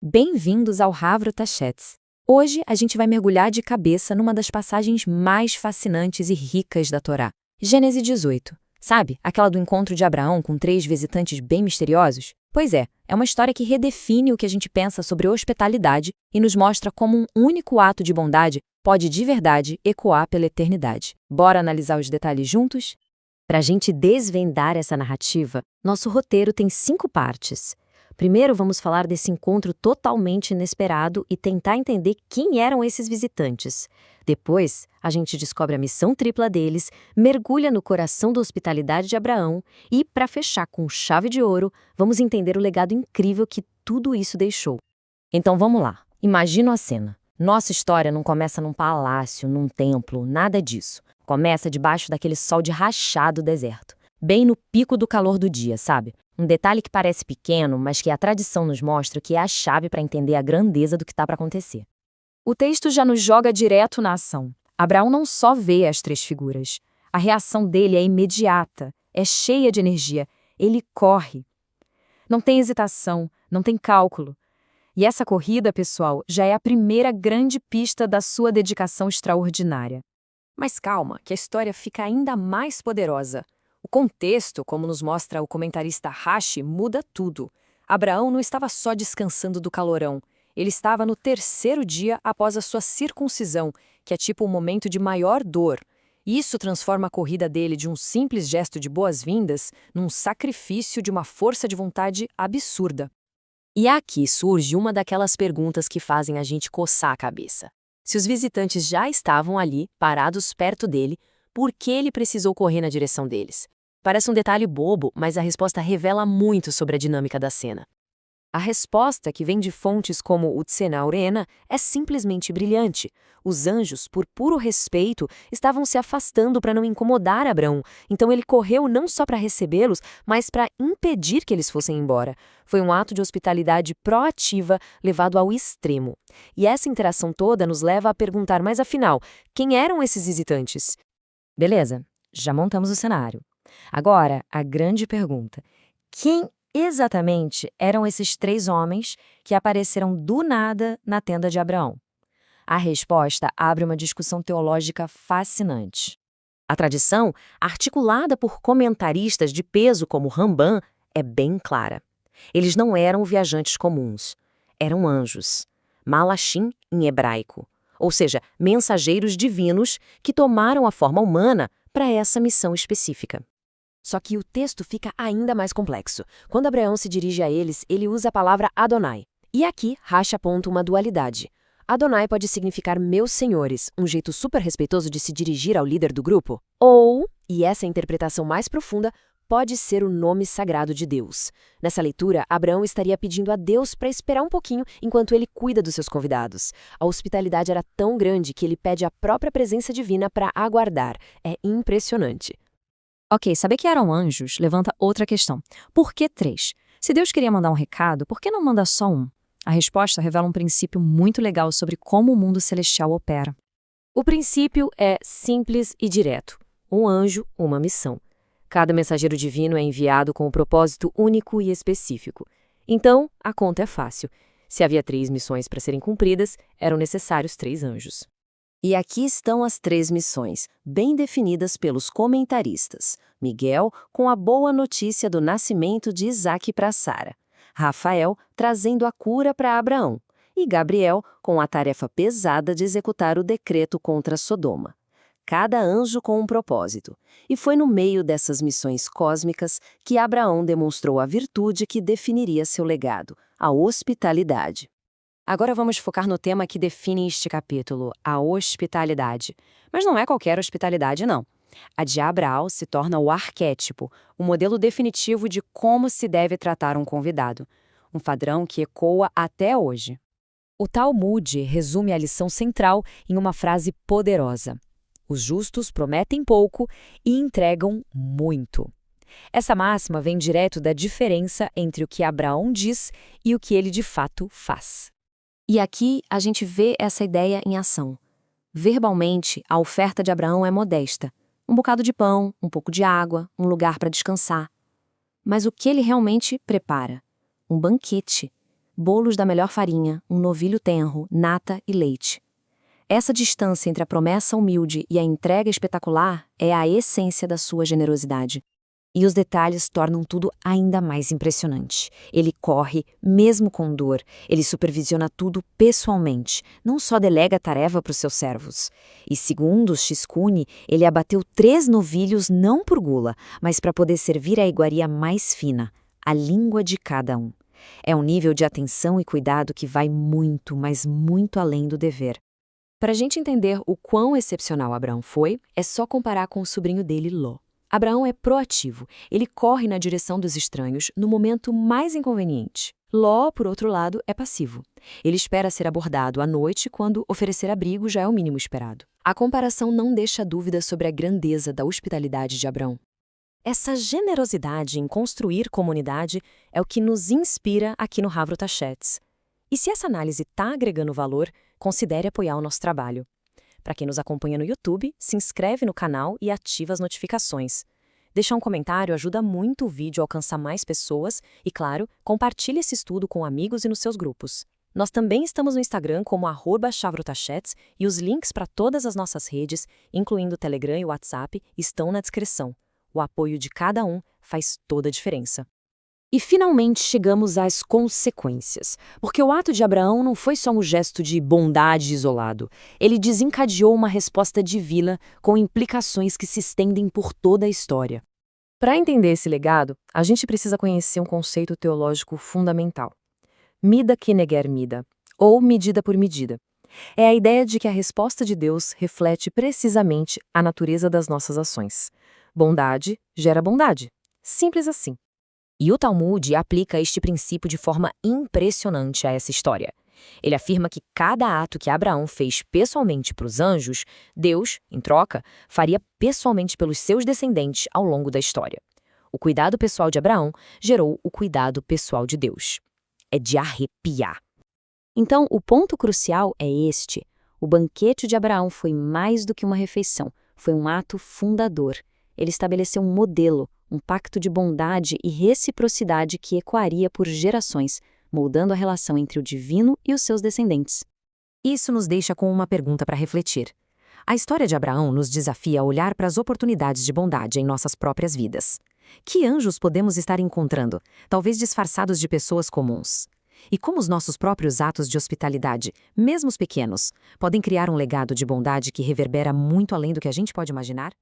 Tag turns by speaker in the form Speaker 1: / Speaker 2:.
Speaker 1: Bem-vindos ao Havro Tachets. Hoje a gente vai mergulhar de cabeça numa das passagens mais fascinantes e ricas da Torá, Gênesis 18. Sabe, aquela do encontro de Abraão com 3 visitantes bem misteriosos? Pois é uma história que redefine o que a gente pensa sobre hospitalidade e nos mostra como um único ato de bondade pode de verdade ecoar pela eternidade. Bora analisar os detalhes juntos?
Speaker 2: Para a gente desvendar essa narrativa, nosso roteiro tem 5 partes. Primeiro, vamos falar desse encontro totalmente inesperado e tentar entender quem eram esses visitantes. Depois, a gente descobre a missão tripla deles, mergulha no coração da hospitalidade de Abraão e, para fechar com chave de ouro, vamos entender o legado incrível que tudo isso deixou.
Speaker 1: Então vamos lá. Imagina a cena. Nossa história não começa num palácio, num templo, nada disso. Começa debaixo daquele sol de rachar do deserto. Bem no pico do calor do dia, sabe? Um detalhe que parece pequeno, mas que a tradição nos mostra que é a chave para entender a grandeza do que está para acontecer. O texto já nos joga direto na ação. Abraão não só vê as 3 figuras. A reação dele é imediata, é cheia de energia. Ele corre. Não tem hesitação, não tem cálculo. E essa corrida, pessoal, já é a primeira grande pista da sua dedicação extraordinária. Mas calma, que a história fica ainda mais poderosa. O contexto, como nos mostra o comentarista Rashi, muda tudo. Abraão não estava só descansando do calorão. Ele estava no 3º dia após a sua circuncisão, que é tipo um momento de maior dor. Isso transforma a corrida dele de um simples gesto de boas-vindas num sacrifício de uma força de vontade absurda. E aqui surge uma daquelas perguntas que fazem a gente coçar a cabeça. Se os visitantes já estavam ali, parados perto dele, por que ele precisou correr na direção deles? Parece um detalhe bobo, mas a resposta revela muito sobre a dinâmica da cena. A resposta, que vem de fontes como o Tzena Urena, é simplesmente brilhante. Os anjos, por puro respeito, estavam se afastando para não incomodar Abraão, então ele correu não só para recebê-los, mas para impedir que eles fossem embora. Foi um ato de hospitalidade proativa levado ao extremo. E essa interação toda nos leva a perguntar, mas afinal, quem eram esses visitantes? Beleza, já montamos o cenário. Agora, a grande pergunta: quem exatamente eram esses 3 homens que apareceram do nada na tenda de Abraão? A resposta abre uma discussão teológica fascinante. A tradição, articulada por comentaristas de peso como Ramban, é bem clara. Eles não eram viajantes comuns, eram anjos, malachim em hebraico, ou seja, mensageiros divinos que tomaram a forma humana para essa missão específica. Só que o texto fica ainda mais complexo. Quando Abraão se dirige a eles, ele usa a palavra Adonai. E aqui Rashi aponta uma dualidade. Adonai pode significar meus senhores, um jeito super respeitoso de se dirigir ao líder do grupo. Ou, e essa é a interpretação mais profunda, pode ser o nome sagrado de Deus. Nessa leitura, Abraão estaria pedindo a Deus para esperar um pouquinho enquanto ele cuida dos seus convidados. A hospitalidade era tão grande que ele pede a própria presença divina para aguardar. É impressionante.
Speaker 2: Ok, saber que eram anjos levanta outra questão. Por que 3? Se Deus queria mandar um recado, por que não manda só um? A resposta revela um princípio muito legal sobre como o mundo celestial opera.
Speaker 1: O princípio é simples e direto. Um anjo, uma missão. Cada mensageiro divino é enviado com um propósito único e específico. Então, a conta é fácil. Se havia 3 missões para serem cumpridas, eram necessários 3 anjos.
Speaker 2: E aqui estão as 3 missões, bem definidas pelos comentaristas. Miguel, com a boa notícia do nascimento de Isaque para Sara. Rafael, trazendo a cura para Abraão. E Gabriel, com a tarefa pesada de executar o decreto contra Sodoma. Cada anjo com um propósito. E foi no meio dessas missões cósmicas que Abraão demonstrou a virtude que definiria seu legado, a hospitalidade.
Speaker 1: Agora vamos focar no tema que define este capítulo, a hospitalidade. Mas não é qualquer hospitalidade, não. A de Abraão se torna o arquétipo, o modelo definitivo de como se deve tratar um convidado. Um padrão que ecoa até hoje. O Talmud resume a lição central em uma frase poderosa. Os justos prometem pouco e entregam muito. Essa máxima vem direto da diferença entre o que Abraão diz e o que ele de fato faz.
Speaker 2: E aqui a gente vê essa ideia em ação. Verbalmente, a oferta de Abraão é modesta. Um bocado de pão, um pouco de água, um lugar para descansar. Mas o que ele realmente prepara? Um banquete. bolos da melhor farinha, um novilho tenro, nata e leite. Essa distância entre a promessa humilde e a entrega espetacular é a essência da sua generosidade.
Speaker 1: E os detalhes tornam tudo ainda mais impressionante. Ele corre, mesmo com dor. Ele supervisiona tudo pessoalmente. Não só delega a tarefa para os seus servos. E segundo o Shishkuni, ele abateu 3 novilhos não por gula, mas para poder servir a iguaria mais fina, a língua de cada um. É um nível de atenção e cuidado que vai muito, mas muito além do dever. Para a gente entender o quão excepcional Abraão foi, é só comparar com o sobrinho dele, Ló. Abraão é proativo, ele corre na direção dos estranhos no momento mais inconveniente. Ló, por outro lado, é passivo. Ele espera ser abordado à noite quando oferecer abrigo já é o mínimo esperado. A comparação não deixa dúvida sobre a grandeza da hospitalidade de Abraão. Essa generosidade em construir comunidade é o que nos inspira aqui no Havro Tachetz. E se essa análise está agregando valor, considere apoiar o nosso trabalho. Para quem nos acompanha no YouTube, se inscreve no canal e ativa as notificações. Deixar um comentário ajuda muito o vídeo a alcançar mais pessoas e, claro, compartilhe esse estudo com amigos e nos seus grupos. Nós também estamos no Instagram como @chavrotachetz e os links para todas as nossas redes, incluindo o Telegram e o WhatsApp, estão na descrição. O apoio de cada um faz toda a diferença. E finalmente chegamos às consequências, porque o ato de Abraão não foi só um gesto de bondade isolado. Ele desencadeou uma resposta divina com implicações que se estendem por toda a história. Para entender esse legado, a gente precisa conhecer um conceito teológico fundamental. Mida keneger mida, ou medida por medida. É a ideia de que a resposta de Deus reflete precisamente a natureza das nossas ações. Bondade gera bondade. Simples assim. E o Talmud aplica este princípio de forma impressionante a essa história. Ele afirma que cada ato que Abraão fez pessoalmente para os anjos, Deus, em troca, faria pessoalmente pelos seus descendentes ao longo da história. O cuidado pessoal de Abraão gerou o cuidado pessoal de Deus. É de arrepiar.
Speaker 2: Então, o ponto crucial é este. O banquete de Abraão foi mais do que uma refeição, foi um ato fundador. Ele estabeleceu um modelo, um pacto de bondade e reciprocidade que ecoaria por gerações, moldando a relação entre o divino e os seus descendentes.
Speaker 1: Isso nos deixa com uma pergunta para refletir. A história de Abraão nos desafia a olhar para as oportunidades de bondade em nossas próprias vidas. Que anjos podemos estar encontrando, talvez disfarçados de pessoas comuns? E como os nossos próprios atos de hospitalidade, mesmo os pequenos, podem criar um legado de bondade que reverbera muito além do que a gente pode imaginar?